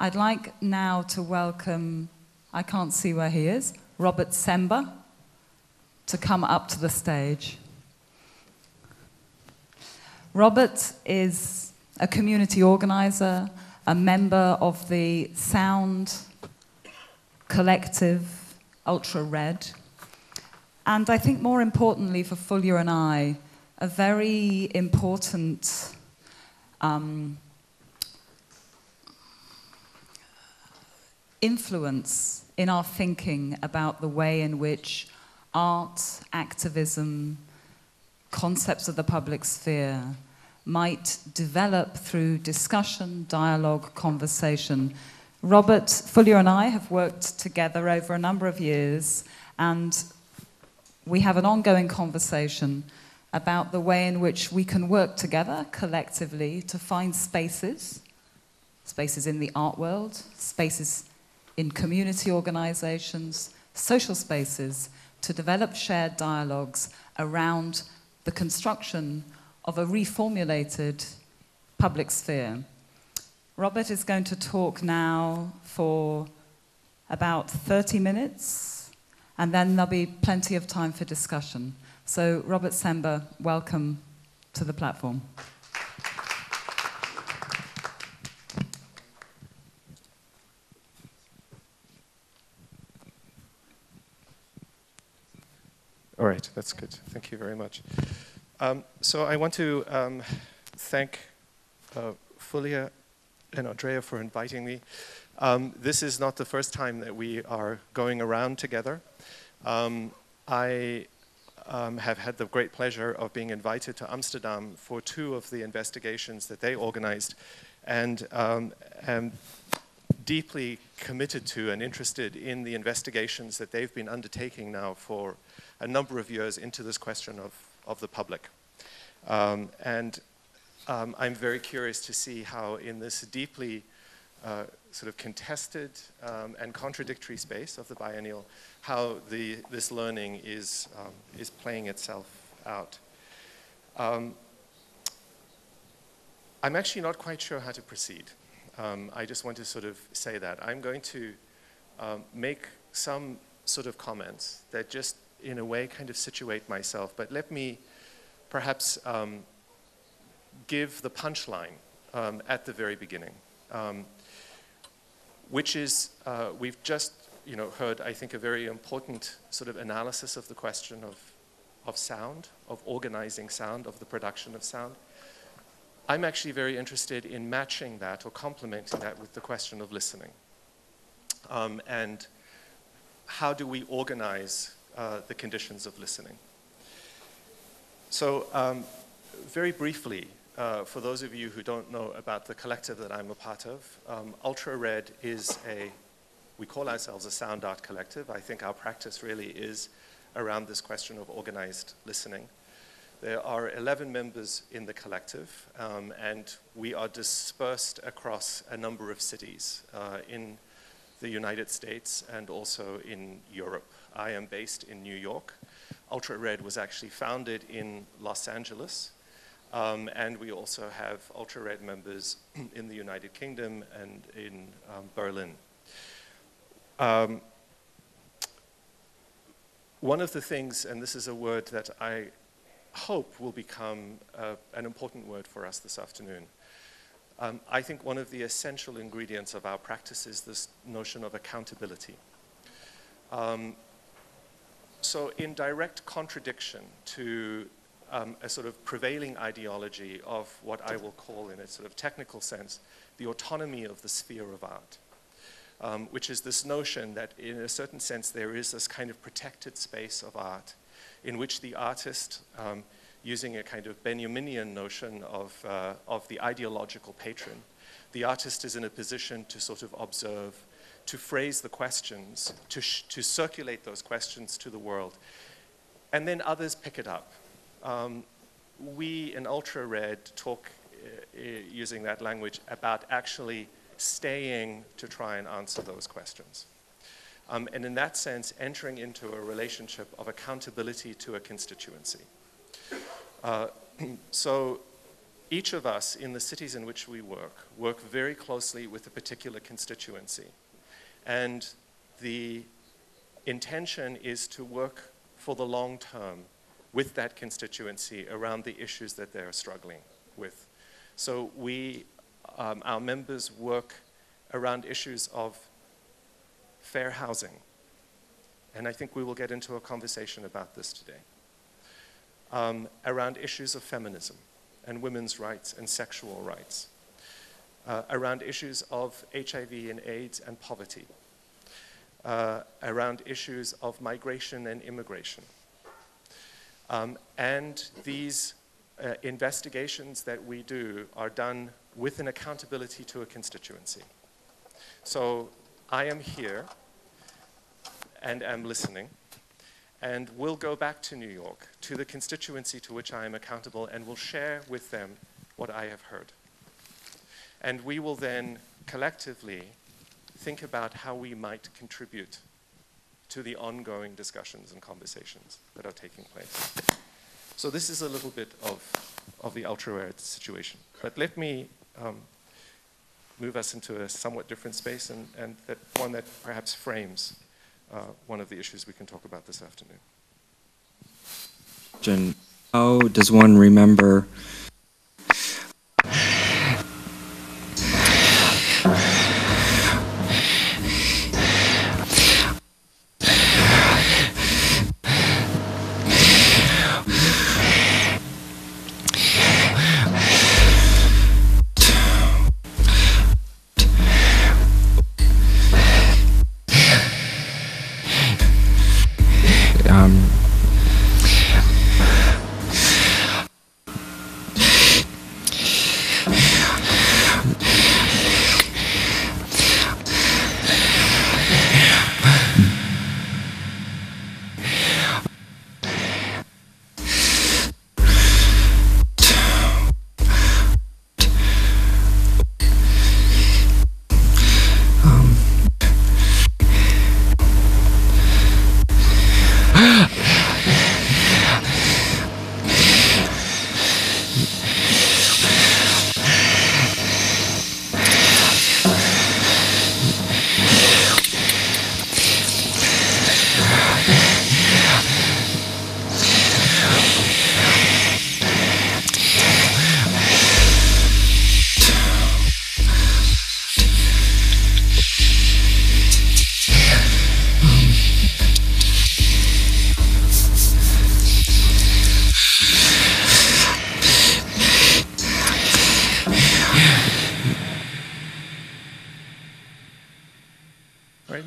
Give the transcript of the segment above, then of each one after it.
I'd like now to welcome, I can't see where he is, Robert Sember, to come up to the stage. Robert is a community organizer, a member of the sound collective Ultra Red, and I think more importantly for Fulya and I, a very important influence in our thinking about the way in which art, activism, concepts of the public sphere might develop through discussion, dialogue, conversation. Robert, Fulya and I have worked together over a number of years, and we have an ongoing conversation about the way in which we can work together collectively to find spaces in the art world, spaces in community organizations, social spaces, to develop shared dialogues around the construction of a reformulated public sphere. Robert is going to talk now for about 30 minutes, and then there'll be plenty of time for discussion. So, Robert Sember, welcome to the platform. All right, that's good. Thank you very much. So I want to thank Fulya and Andrea for inviting me. This is not the first time that we are going around together. I have had the great pleasure of being invited to Amsterdam for 2 of the investigations that they organized, and am deeply committed to and interested in the investigations that they've been undertaking now for a number of years into this question of the public. I'm very curious to see how in this deeply sort of contested and contradictory space of the biennial, how this learning is playing itself out. I'm actually not quite sure how to proceed. I just want to sort of say that. I'm going to make some sort of comments that just in a way kind of situate myself, but let me perhaps give the punchline at the very beginning, which is we've just heard, I think, a very important sort of analysis of the question of sound, of organizing sound, of the production of sound. I'm actually very interested in matching that or complementing that with the question of listening. And how do we organize the conditions of listening? So very briefly, for those of you who don't know about the collective that I'm a part of, Ultra Red is we call ourselves a sound art collective. I think our practice really is around this question of organized listening. There are 11 members in the collective, and we are dispersed across a number of cities in the United States and also in Europe. I am based in New York. Ultra Red was actually founded in Los Angeles, and we also have Ultra Red members in the United Kingdom and in Berlin. One of the things, and this is a word that I hope will become an important word for us this afternoon. I think one of the essential ingredients of our practice is this notion of accountability. So in direct contradiction to a sort of prevailing ideology of what I will call in a sort of technical sense, the autonomy of the sphere of art, which is this notion that in a certain sense there is this kind of protected space of art in which the artist, using a kind of Benjaminian notion of the ideological patron, the artist is in a position to sort of observe, to phrase the questions, to circulate those questions to the world, and then others pick it up. We in Ultra Red talk, using that language, about actually staying to try and answer those questions. And in that sense, entering into a relationship of accountability to a constituency. So each of us in the cities in which we work very closely with a particular constituency. And the intention is to work for the long term with that constituency around the issues that they're struggling with. So our members work around issues of fair housing. And I think we will get into a conversation about this today. Around issues of feminism and women's rights and sexual rights. Around issues of HIV and AIDS and poverty. Around issues of migration and immigration. And these investigations that we do are done with an accountability to a constituency. So I am here and am listening, and will go back to New York, to the constituency to which I am accountable, and will share with them what I have heard. And we will then collectively think about how we might contribute to the ongoing discussions and conversations that are taking place. So this is a little bit of the ultra-rare situation. But let me move us into a somewhat different space, and that one that perhaps frames one of the issues we can talk about this afternoon. How does one remember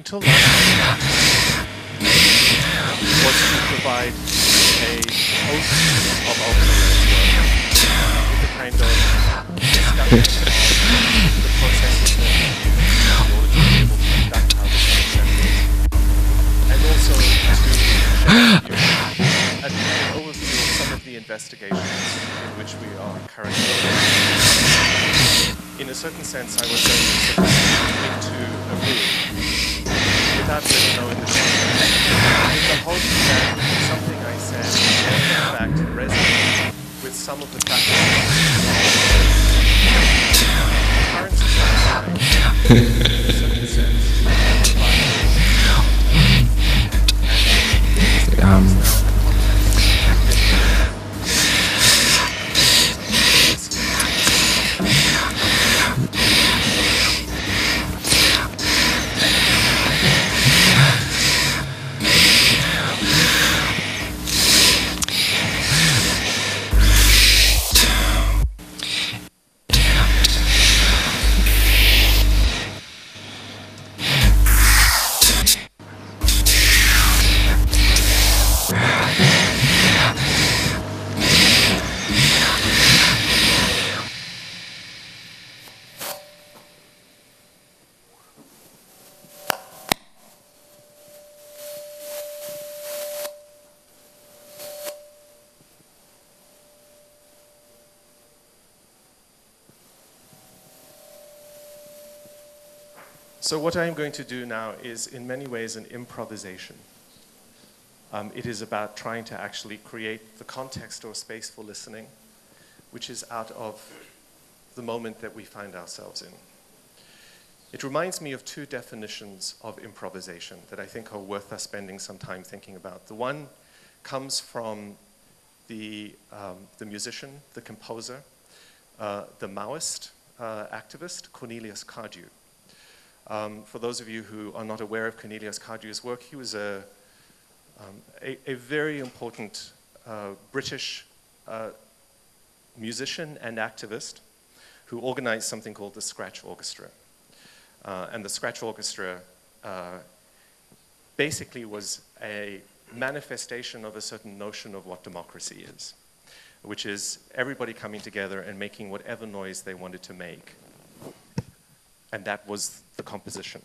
Until now, was to provide a host of ultra-rare work with the kind of discussion of the processes that we use in order to be able to conduct our discussions, and also to share with you an overview of some of the investigations in which we are currently involved. In a certain sense, I was going to sit into a room without really knowing the context, with the hope that something I said can in fact resonate with some of the practices of current society, in a certain sense, So what I'm going to do now is in many ways an improvisation. It is about trying to actually create the context or space for listening which is out of the moment that we find ourselves in. It reminds me of two definitions of improvisation that I think are worth us spending some time thinking about. The one comes from the musician, the composer, the Maoist activist, Cornelius Cardew. For those of you who are not aware of Cornelius Cardew's work, he was a very important British musician and activist who organized something called the Scratch Orchestra. And the Scratch Orchestra basically was a manifestation of a certain notion of what democracy is, which is everybody coming together and making whatever noise they wanted to make. And that was the composition.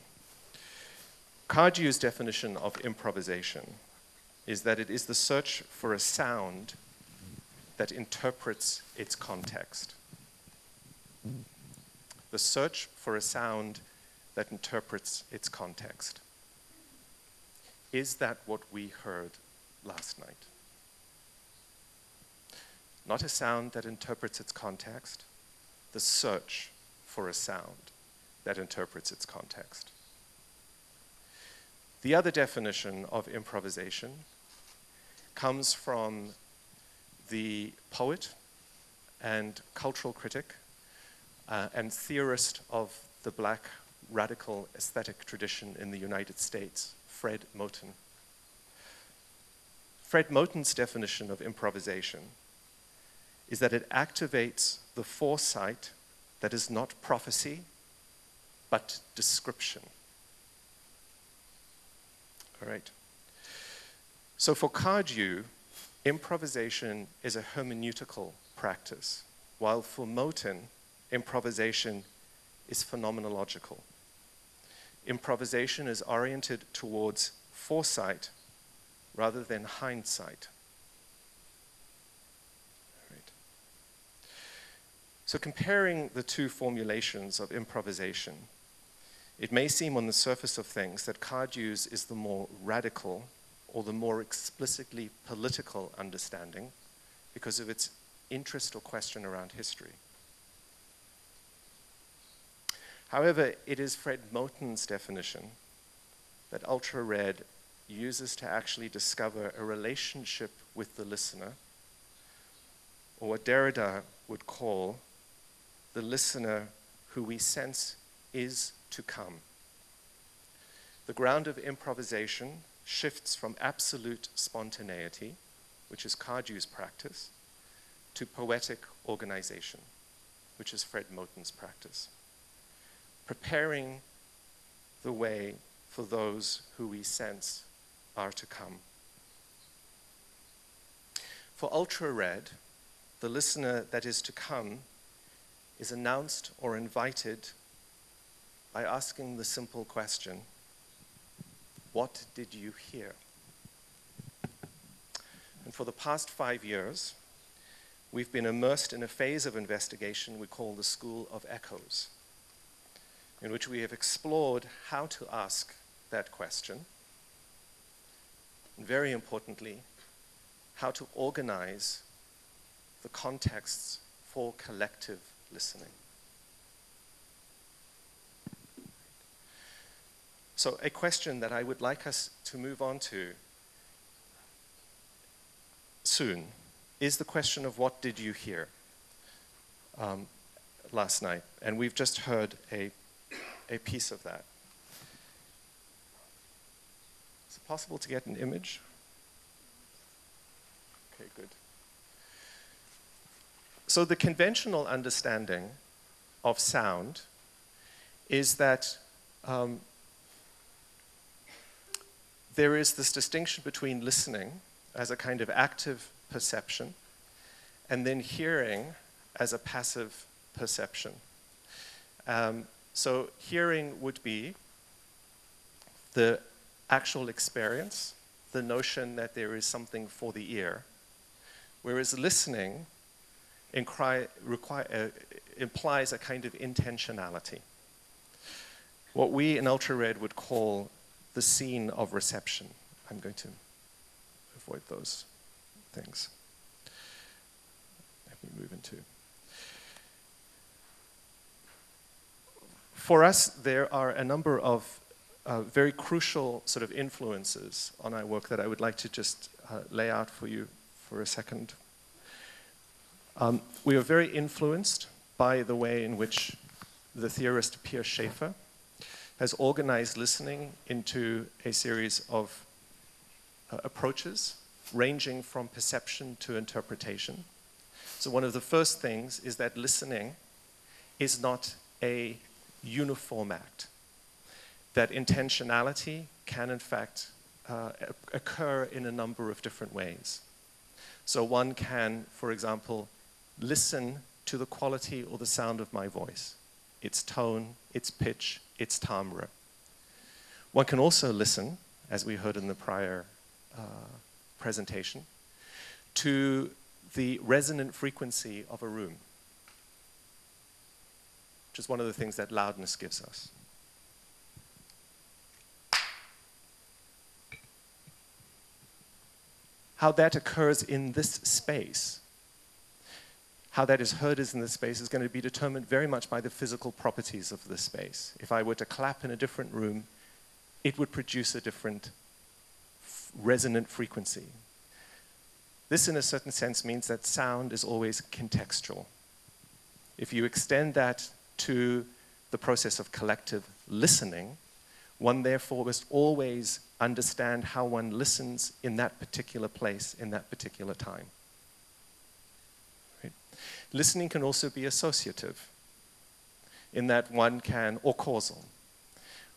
Cardew's definition of improvisation is that it is the search for a sound that interprets its context. The search for a sound that interprets its context. Is that what we heard last night? Not a sound that interprets its context, the search for a sound that interprets its context. The other definition of improvisation comes from the poet and cultural critic and theorist of the Black radical aesthetic tradition in the United States, Fred Moten. Fred Moten's definition of improvisation is that it activates the foresight that is not prophecy, but description. All right. So for Cardew, improvisation is a hermeneutical practice, while for Moten, improvisation is phenomenological. Improvisation is oriented towards foresight rather than hindsight. All right. So comparing the two formulations of improvisation, it may seem on the surface of things that Cardew's is the more radical or the more explicitly political understanding because of its interest or question around history. However, it is Fred Moten's definition that Ultra Red uses to actually discover a relationship with the listener, or what Derrida would call the listener who we sense is to come. The ground of improvisation shifts from absolute spontaneity, which is Cardew's practice, to poetic organization, which is Fred Moten's practice. Preparing the way for those who we sense are to come. For Ultra Red, the listener that is to come is announced or invited by asking the simple question, what did you hear? And for the past 5 years, we've been immersed in a phase of investigation we call the School of Echoes, in which we have explored how to ask that question, and very importantly, how to organize the contexts for collective listening. So a question that I would like us to move on to soon is the question of what did you hear last night? And we've just heard a piece of that. Is it possible to get an image? Okay, good. So the conventional understanding of sound is that there is this distinction between listening as a kind of active perception and then hearing as a passive perception. So hearing would be the actual experience, the notion that there is something for the ear, whereas listening implies a kind of intentionality. What we in Ultra Red would call the scene of reception. I'm going to avoid those things. Let me move into For us, there are a number of very crucial sort of influences on our work that I would like to just lay out for you for a second. We are very influenced by the way in which the theorist Pierre Schaeffer has organized listening into a series of approaches ranging from perception to interpretation. So one of the first things is that listening is not a uniform act, that intentionality can in fact occur in a number of different ways. So one can, for example, listen to the quality or the sound of my voice, its tone, its pitch, its timbre. One can also listen, as we heard in the prior presentation, to the resonant frequency of a room, which is one of the things that loudness gives us. How that occurs in this space, how that is heard in this space is going to be determined very much by the physical properties of this space. If I were to clap in a different room, it would produce a different resonant frequency. This, in a certain sense, means that sound is always contextual. If you extend that to the process of collective listening, one therefore must always understand how one listens in that particular place, in that particular time. Right? Listening can also be associative, in that one can, or causal.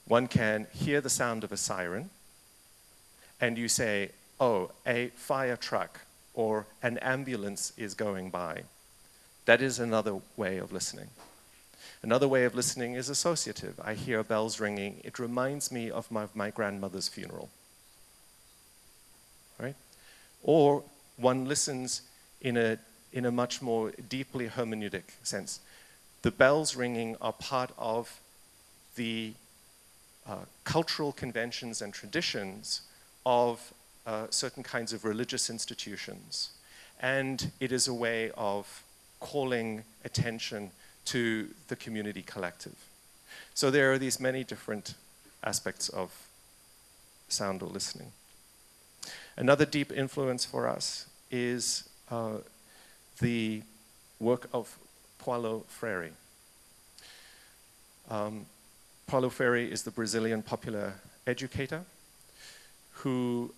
One can hear the sound of a siren, and you say, oh, a fire truck or an ambulance is going by. That is another way of listening. Another way of listening is associative. I hear bells ringing. It reminds me of my grandmother's funeral. Right? Or one listens in a much more deeply hermeneutic sense. The bells ringing are part of the cultural conventions and traditions of certain kinds of religious institutions. And it is a way of calling attention to the community collective. So there are these many different aspects of sound or listening. Another deep influence for us is the work of Paulo Freire. Paulo Freire is the Brazilian popular educator who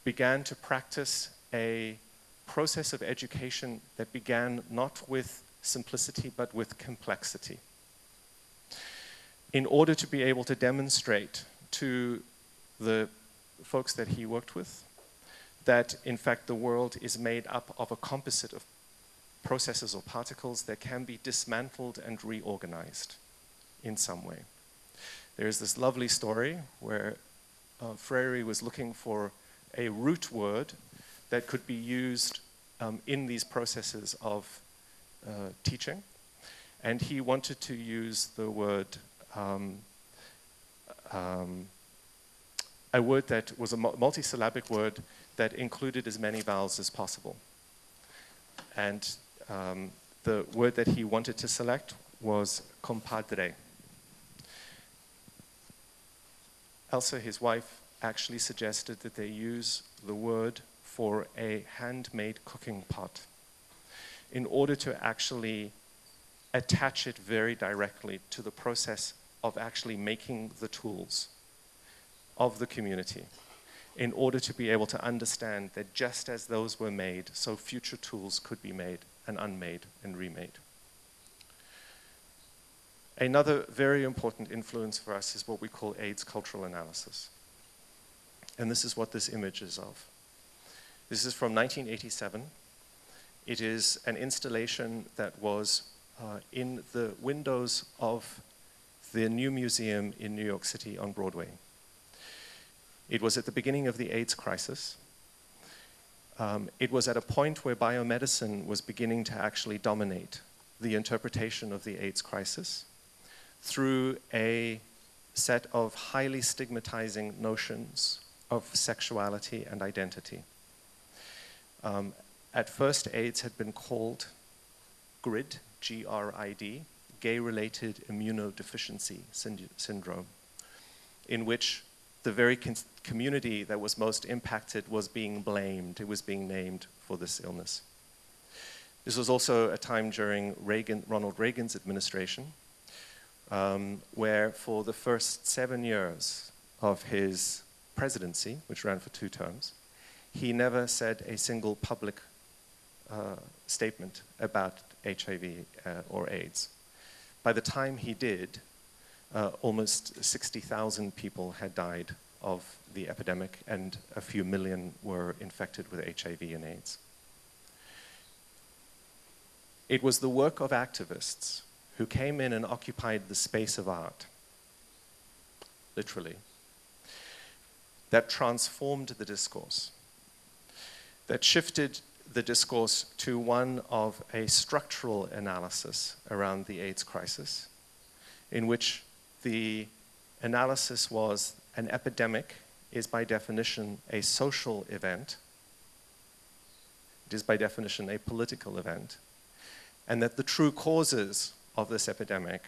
began to practice a process of education that began not with simplicity but with complexity. In order to be able to demonstrate to the folks that he worked with that in fact the world is made up of a composite of processes or particles that can be dismantled and reorganized in some way. There's this lovely story where Freire was looking for a root word that could be used in these processes of teaching, and he wanted to use the word, a word that was a multisyllabic word that included as many vowels as possible. And the word that he wanted to select was compadre. Elsa, his wife, actually suggested that they use the word for a handmade cooking pot in order to actually attach it very directly to the process of actually making the tools of the community, in order to be able to understand that just as those were made, so future tools could be made and unmade and remade. Another very important influence for us is what we call AIDS cultural analysis. And this is what this image is of. This is from 1987. It is an installation that was in the windows of the new museum in New York City on Broadway. It was at the beginning of the AIDS crisis. It was at a point where biomedicine was beginning to actually dominate the interpretation of the AIDS crisis through a set of highly stigmatizing notions of sexuality and identity. At first, AIDS had been called GRID, G-R-I-D, gay-related immunodeficiency syndrome, in which the very community that was most impacted was being blamed. It was being named for this illness. This was also a time during Ronald Reagan's administration, where for the first 7 years of his presidency, which ran for 2 terms, he never said a single public statement about HIV or AIDS. By the time he did, almost 60,000 people had died of the epidemic, and a few million were infected with HIV and AIDS. It was the work of activists who came in and occupied the space of art, literally, that transformed the discourse, that shifted the discourse to one of a structural analysis around the AIDS crisis, in which the analysis was an epidemic is by definition a social event, it is by definition a political event, and that the true causes of this epidemic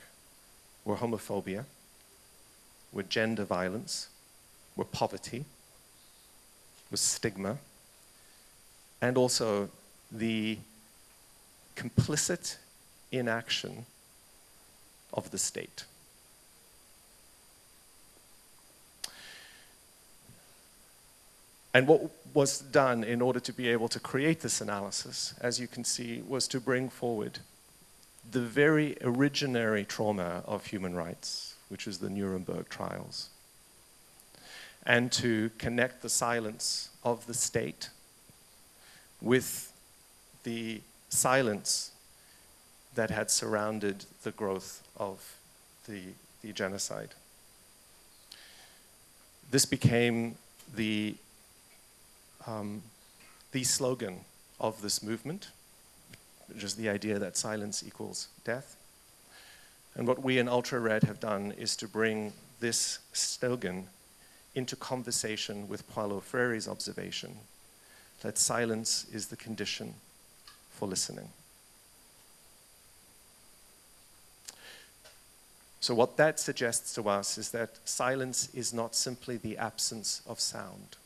were homophobia, were gender violence, were poverty, was stigma, and also the complicit inaction of the state. And what was done in order to be able to create this analysis, as you can see, was to bring forward the very originary trauma of human rights, which is the Nuremberg trials, and to connect the silence of the state with the silence that had surrounded the growth of the genocide. This became the slogan of this movement, which is the idea that silence equals death. And what we in Ultra Red have done is to bring this slogan into conversation with Paulo Freire's observation that silence is the condition for listening. So what that suggests to us is that silence is not simply the absence of sound.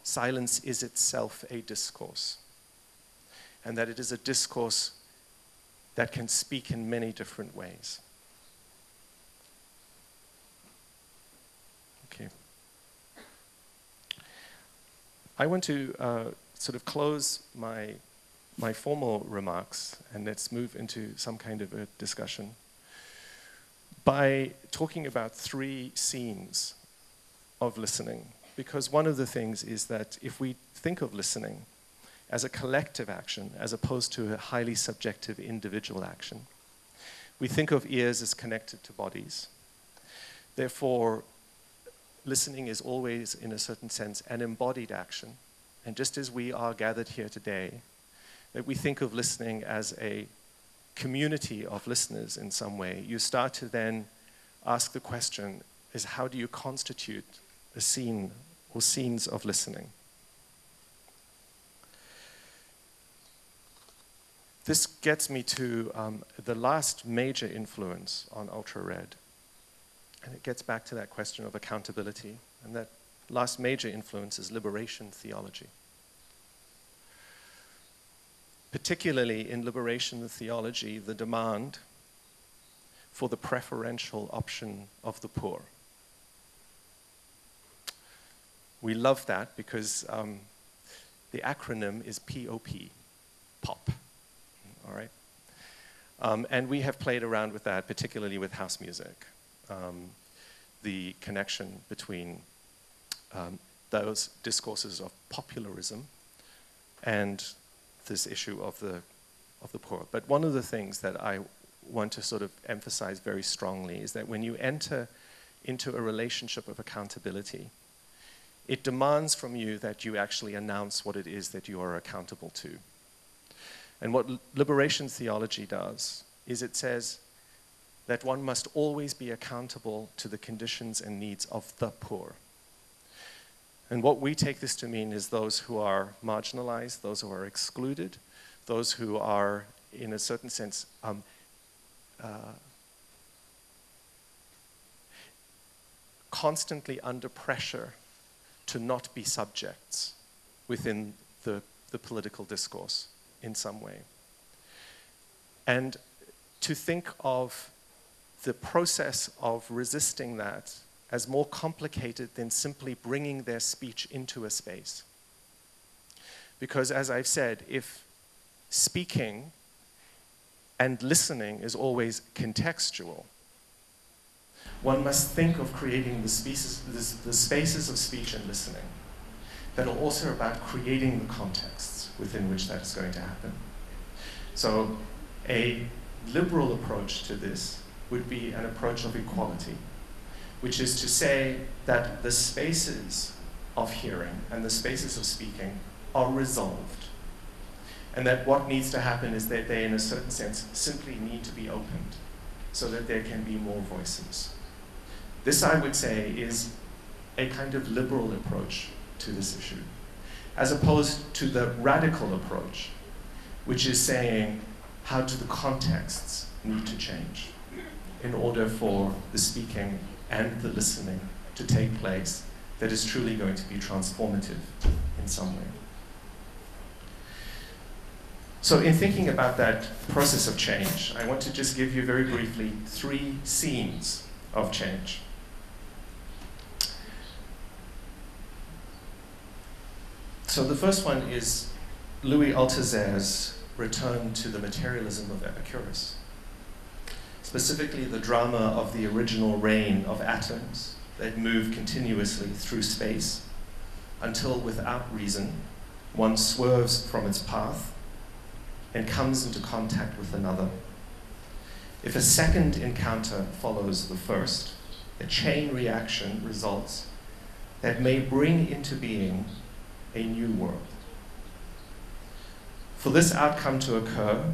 Silence is itself a discourse, and that it is a discourse that can speak in many different ways. Okay. I want to sort of close my formal remarks, and let's move into some kind of a discussion, by talking about 3 scenes of listening. Because one of the things is that if we think of listening as a collective action, as opposed to a highly subjective individual action, we think of ears as connected to bodies. Therefore, listening is always, in a certain sense, an embodied action. And just as we are gathered here today, that we think of listening as a community of listeners in some way, you start to then ask the question, is how do you constitute a scene or scenes of listening? This gets me to the last major influence on Ultra Red. And it gets back to that question of accountability. And that last major influence is liberation theology. Particularly in liberation theology, the demand for the preferential option of the poor. We love that because the acronym is POP, POP, all right? And we have played around with that, particularly with house music. The connection between those discourses of popularism and this issue of the poor. But one of the things that I want to sort of emphasize very strongly is that when you enter into a relationship of accountability, it demands from you that you actually announce what it is that you are accountable to. And what liberation theology does is it says that one must always be accountable to the conditions and needs of the poor. And what we take this to mean is those who are marginalized, those who are excluded, those who are, in a certain sense, constantly under pressure to not be subjects within the political discourse in some way. And to think of the process of resisting that as more complicated than simply bringing their speech into a space. Because as I've said, if speaking and listening is always contextual, one must think of creating the spaces of speech and listening that are also about creating the contexts within which that is going to happen. So a liberal approach to this would be an approach of equality, which is to say that the spaces of hearing and the spaces of speaking are resolved, and that what needs to happen is that they, in a certain sense, simply need to be opened so that there can be more voices. This, I would say, is a kind of liberal approach to this issue, as opposed to the radical approach, which is saying how do the contexts need to change in order for the speaking and the listening to take place that is truly going to be transformative in some way. So in thinking about that process of change, I want to just give you very briefly 3 scenes of change. So the first one is Louis Althusser's return to the materialism of Epicurus. Specifically the drama of the original reign of atoms that move continuously through space until, without reason, one swerves from its path and comes into contact with another. If a second encounter follows the first, a chain reaction results that may bring into being a new world. For this outcome to occur,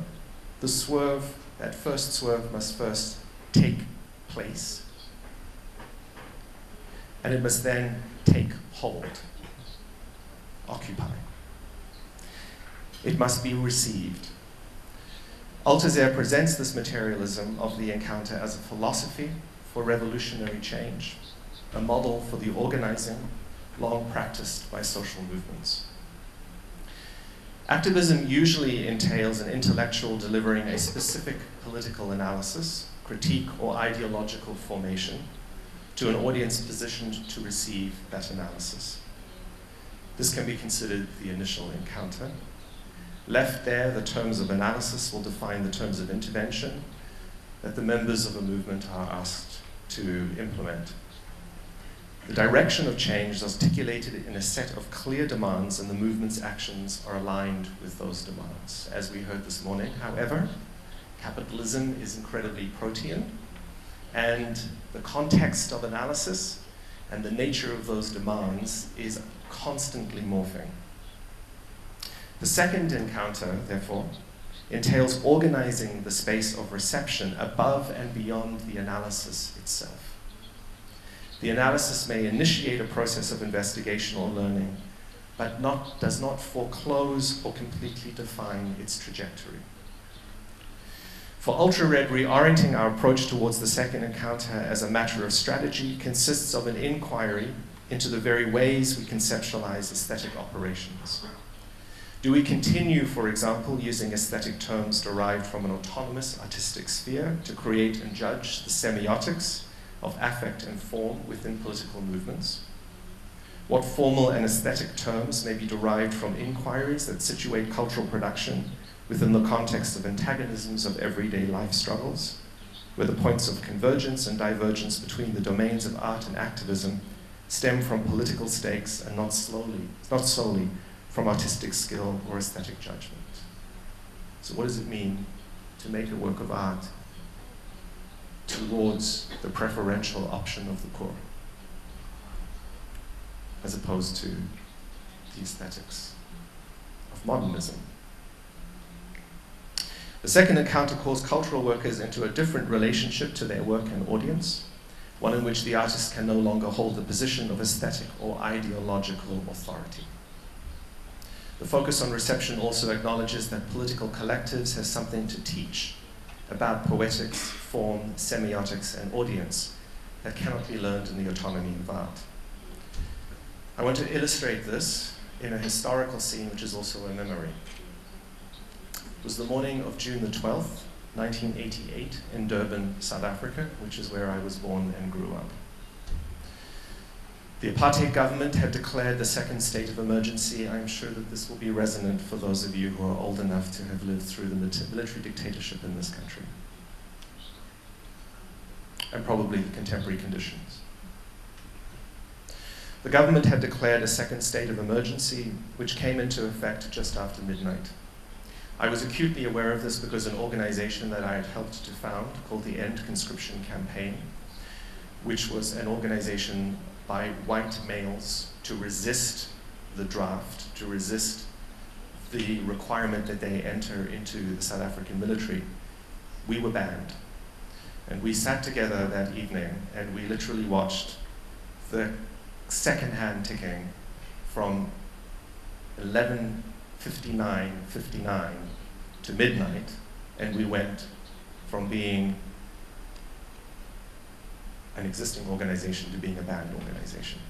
the swerve, that first swerve, must first take place, and it must then take hold, occupy. It must be received. Althusser presents this materialism of the encounter as a philosophy for revolutionary change, a model for the organizing long practiced by social movements. Activism usually entails an intellectual delivering a specific political analysis, critique, or ideological formation to an audience positioned to receive that analysis. This can be considered the initial encounter. Left there, the terms of analysis will define the terms of intervention that the members of a movement are asked to implement. The direction of change is articulated in a set of clear demands, and the movement's actions are aligned with those demands. As we heard this morning, however, capitalism is incredibly protean, and the context of analysis and the nature of those demands is constantly morphing. The second encounter, therefore, entails organizing the space of reception above and beyond the analysis itself. The analysis may initiate a process of investigation or learning, but does not foreclose or completely define its trajectory. For ultra-red, reorienting our approach towards the second encounter as a matter of strategy consists of an inquiry into the very ways we conceptualize aesthetic operations. Do we continue, for example, using aesthetic terms derived from an autonomous artistic sphere to create and judge the semiotics of affect and form within political movements? What formal and aesthetic terms may be derived from inquiries that situate cultural production within the context of antagonisms of everyday life struggles, where the points of convergence and divergence between the domains of art and activism stem from political stakes and not solely from artistic skill or aesthetic judgment? So what does it mean to make a work of art towards the preferential option of the core, as opposed to the aesthetics of modernism? The second encounter calls cultural workers into a different relationship to their work and audience, one in which the artist can no longer hold the position of aesthetic or ideological authority. The focus on reception also acknowledges that political collectives have something to teach about poetics, form, semiotics, and audience that cannot be learned in the autonomy of art. I want to illustrate this in a historical scene which is also a memory. It was the morning of June the 12th, 1988, in Durban, South Africa, which is where I was born and grew up. The apartheid government had declared the second state of emergency. I'm sure that this will be resonant for those of you who are old enough to have lived through the military dictatorship in this country, and probably contemporary conditions. The government had declared a second state of emergency, which came into effect just after midnight. I was acutely aware of this because an organization that I had helped to found, called the End Conscription Campaign, which was an organization by white males to resist the draft, to resist the requirement that they enter into the South African military, we were banned. And we sat together that evening and we literally watched the second-hand ticking from 11:59 to midnight, and we went from being an existing organization to being a banned organization.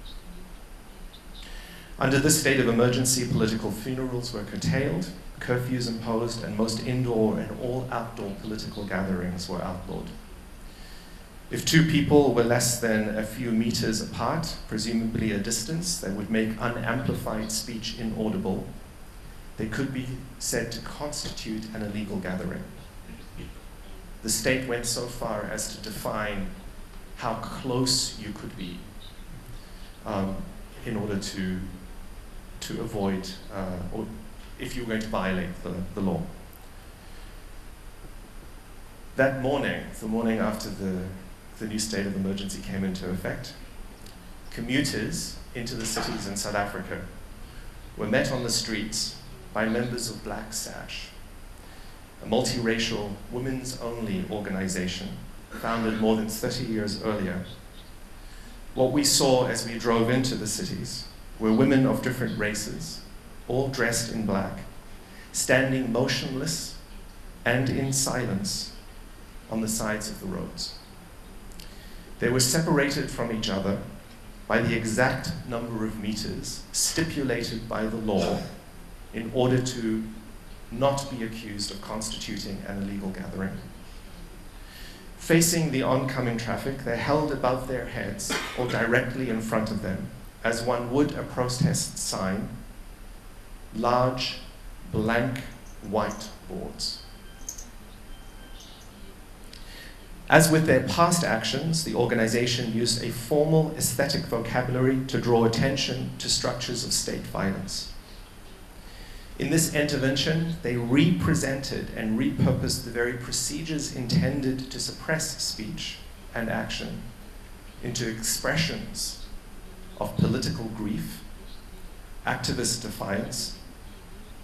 Under this state of emergency, political funerals were curtailed, curfews imposed, and most indoor and all outdoor political gatherings were outlawed. If two people were less than a few meters apart, presumably a distance that would make unamplified speech inaudible, they could be said to constitute an illegal gathering. The state went so far as to define how close you could be in order to avoid, or if you were going to violate the law. That morning, the morning after the new state of emergency came into effect, commuters into the cities in South Africa were met on the streets by members of Black Sash, a multiracial, women's-only organization founded more than 30 years earlier. What we saw as we drove into the cities were women of different races, all dressed in black, standing motionless and in silence on the sides of the roads. They were separated from each other by the exact number of meters stipulated by the law in order to not be accused of constituting an illegal gathering. Facing the oncoming traffic, they're held above their heads or directly in front of them, as one would a protest sign, large, blank, white boards. As with their past actions, the organization used a formal aesthetic vocabulary to draw attention to structures of state violence. In this intervention, they represented and repurposed the very procedures intended to suppress speech and action into expressions of political grief, activist defiance,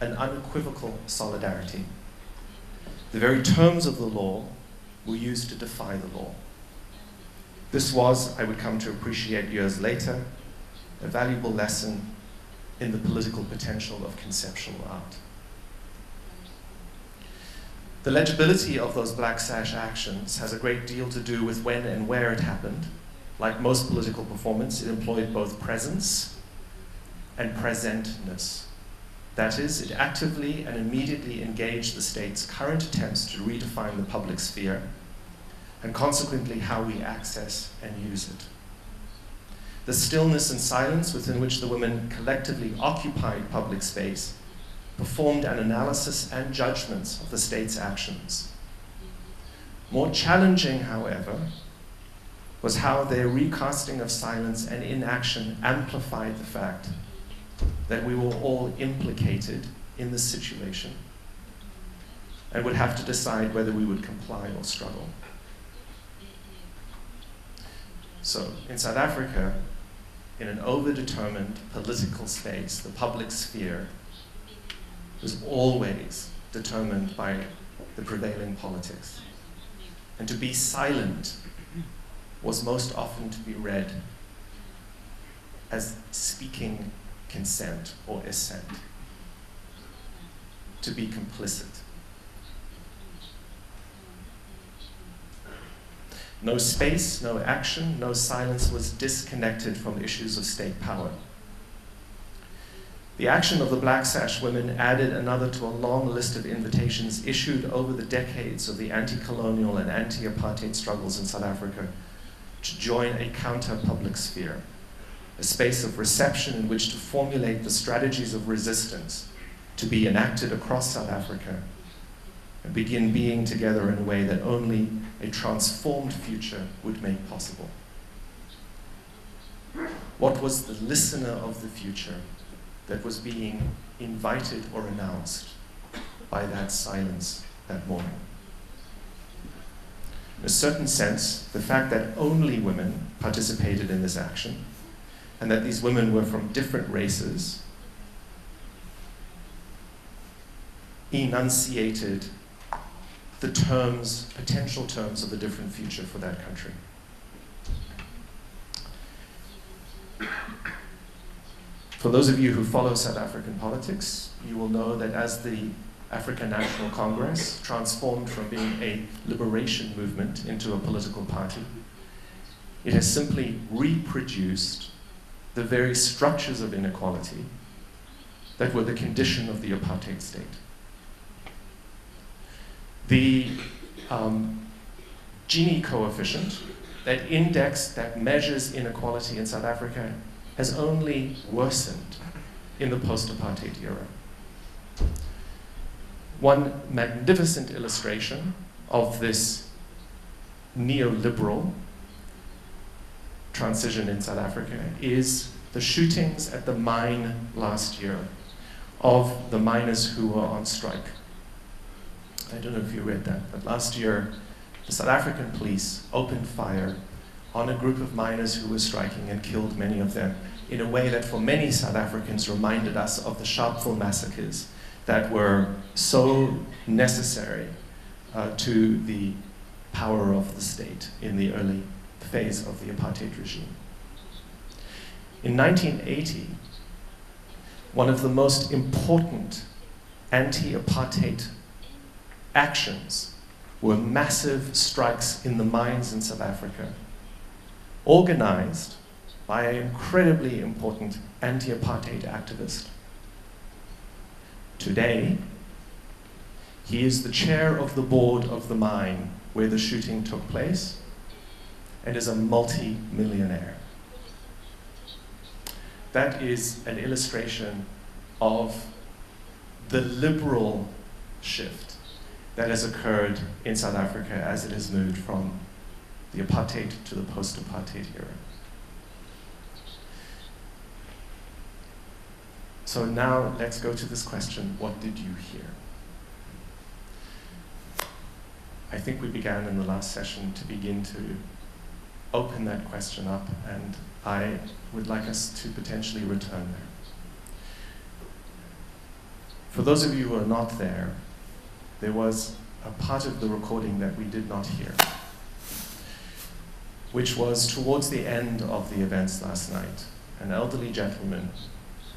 and unequivocal solidarity. The very terms of the law were used to defy the law. This was, I would come to appreciate years later, a valuable lesson in the political potential of conceptual art. The legibility of those Black Sash actions has a great deal to do with when and where it happened. Like most political performance, it employed both presence and presentness. That is, it actively and immediately engaged the state's current attempts to redefine the public sphere, and consequently how we access and use it. The stillness and silence within which the women collectively occupied public space performed an analysis and judgments of the state's actions. More challenging, however, was how their recasting of silence and inaction amplified the fact that we were all implicated in this situation and would have to decide whether we would comply or struggle. So, in South Africa, in an overdetermined political space, the public sphere was always determined by the prevailing politics. And to be silent was most often to be read as speaking consent or assent, to be complicit. No space, no action, no silence was disconnected from issues of state power. The action of the Black Sash women added another to a long list of invitations issued over the decades of the anti-colonial and anti-apartheid struggles in South Africa to join a counter-public sphere, a space of reception in which to formulate the strategies of resistance to be enacted across South Africa and begin being together in a way that only a transformed future would make possible. What was the listener of the future that was being invited or announced by that silence that morning? In a certain sense, the fact that only women participated in this action and that these women were from different races enunciated the terms, potential terms of a different future for that country. For those of you who follow South African politics, you will know that as the African National Congress transformed from being a liberation movement into a political party, it has simply reproduced the very structures of inequality that were the condition of the apartheid state. The Gini coefficient, that index that measures inequality in South Africa, has only worsened in the post-apartheid era. One magnificent illustration of this neoliberal transition in South Africa is the shootings at the mine last year of the miners who were on strike. I don't know if you read that, but last year the South African police opened fire on a group of miners who were striking and killed many of them in a way that for many South Africans reminded us of the Sharpeville massacres that were so necessary to the power of the state in the early phase of the apartheid regime. In 1980, one of the most important anti-apartheid actions were massive strikes in the mines in South Africa, organized by an incredibly important anti-apartheid activist. Today, he is the chair of the board of the mine where the shooting took place and is a multi-millionaire. That is an illustration of the liberal shift that has occurred in South Africa as it has moved from the apartheid to the post-apartheid era. So now let's go to this question, what did you hear? I think we began in the last session to begin to open that question up, and I would like us to potentially return there. For those of you who are not there, there was a part of the recording that we did not hear, which was towards the end of the events last night. An elderly gentleman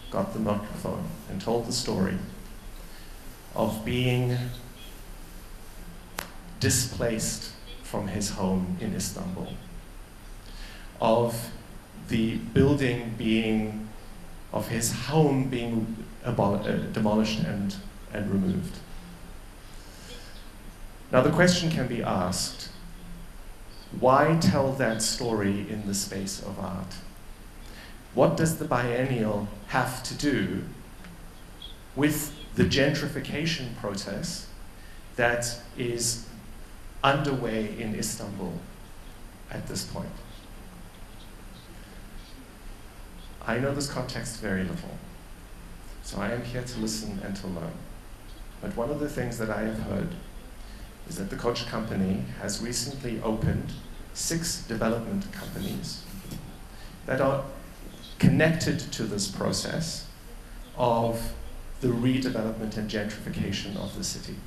got the microphone and told the story of being displaced from his home in Istanbul, of the building being, of his home being demolished and removed. Now the question can be asked, why tell that story in the space of art? What does the biennial have to do with the gentrification process that is underway in Istanbul at this point? I know this context very little, so I am here to listen and to learn. But one of the things that I have heard is that the coach company has recently opened 6 development companies that are connected to this process of the redevelopment and gentrification of the city.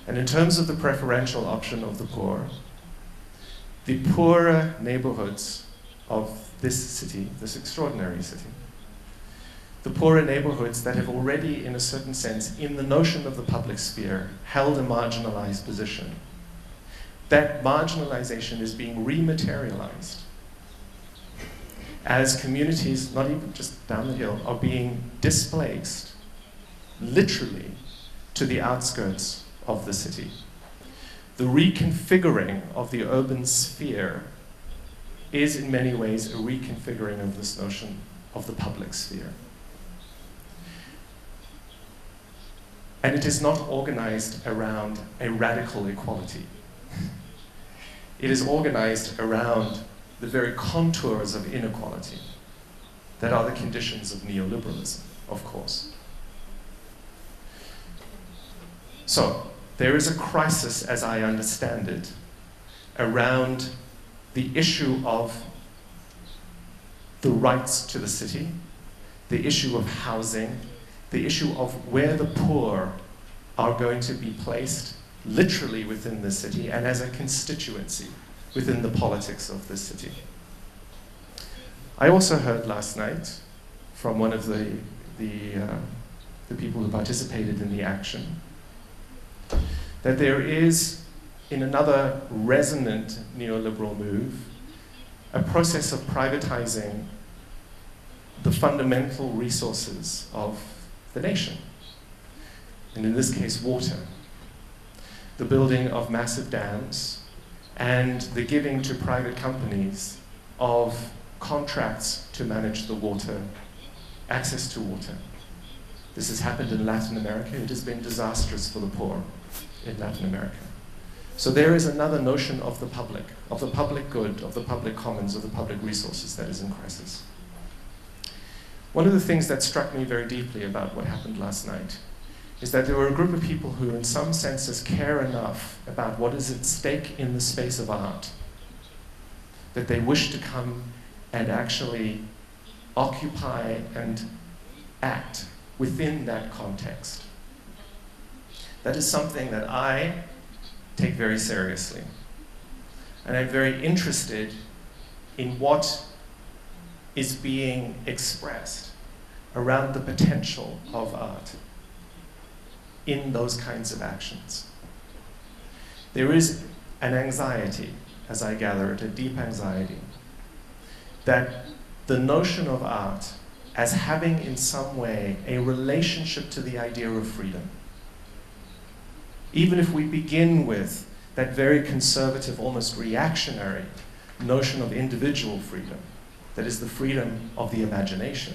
And in terms of the preferential option of the poorer neighborhoods of this city, this extraordinary city, the poorer neighborhoods that have already, in a certain sense, in the notion of the public sphere, held a marginalized position, that marginalization is being rematerialized as communities, not even just down the hill, are being displaced literally to the outskirts of the city. The reconfiguring of the urban sphere is in many ways a reconfiguring of this notion of the public sphere. And it is not organized around a radical equality. It is organized around the very contours of inequality that are the conditions of neoliberalism, of course. So, there is a crisis, as I understand it, around the issue of the rights to the city, the issue of housing, the issue of where the poor are going to be placed literally within the city and as a constituency within the politics of the city. I also heard last night from one of the people who participated in the action that there is, in another resonant neoliberal move, a process of privatizing the fundamental resources of the nation, and in this case, water. The building of massive dams and the giving to private companies of contracts to manage the water, access to water. This has happened in Latin America. It has been disastrous for the poor in Latin America. So there is another notion of the public good, of the public commons, of the public resources that is in crisis. One of the things that struck me very deeply about what happened last night is that there were a group of people who in some senses care enough about what is at stake in the space of art that they wish to come and actually occupy and act within that context. That is something that I take very seriously. And I'm very interested in what is being expressed around the potential of art in those kinds of actions. There is an anxiety, as I gather it, a deep anxiety, that the notion of art as having in some way a relationship to the idea of freedom, even if we begin with that very conservative, almost reactionary notion of individual freedom, that is the freedom of the imagination,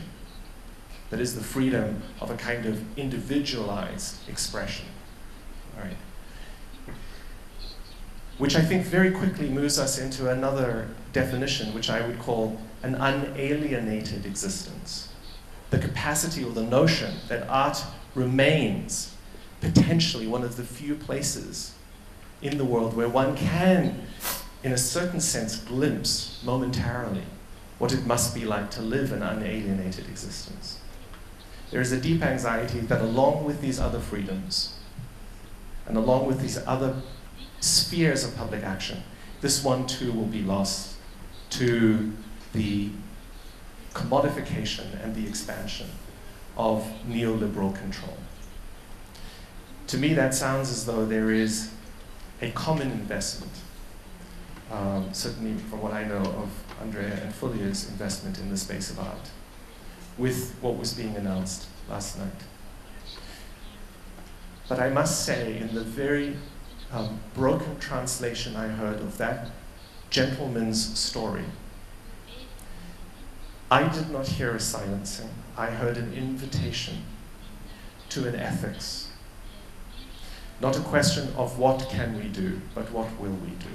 that is the freedom of a kind of individualized expression, right? Which I think very quickly moves us into another definition, which I would call an unalienated existence. The capacity or the notion that art remains potentially one of the few places in the world where one can, in a certain sense, glimpse momentarily what it must be like to live an unalienated existence. There is a deep anxiety that along with these other freedoms, and along with these other spheres of public action, this one too will be lost to the commodification and the expansion of neoliberal control. To me, that sounds as though there is a common investment, certainly from what I know of Andrea and Fulia's investment in the space of art, with what was being announced last night. But I must say, in the very broken translation I heard of that gentleman's story, I did not hear a silencing. I heard an invitation to an ethics. Not a question of what can we do, but what will we do.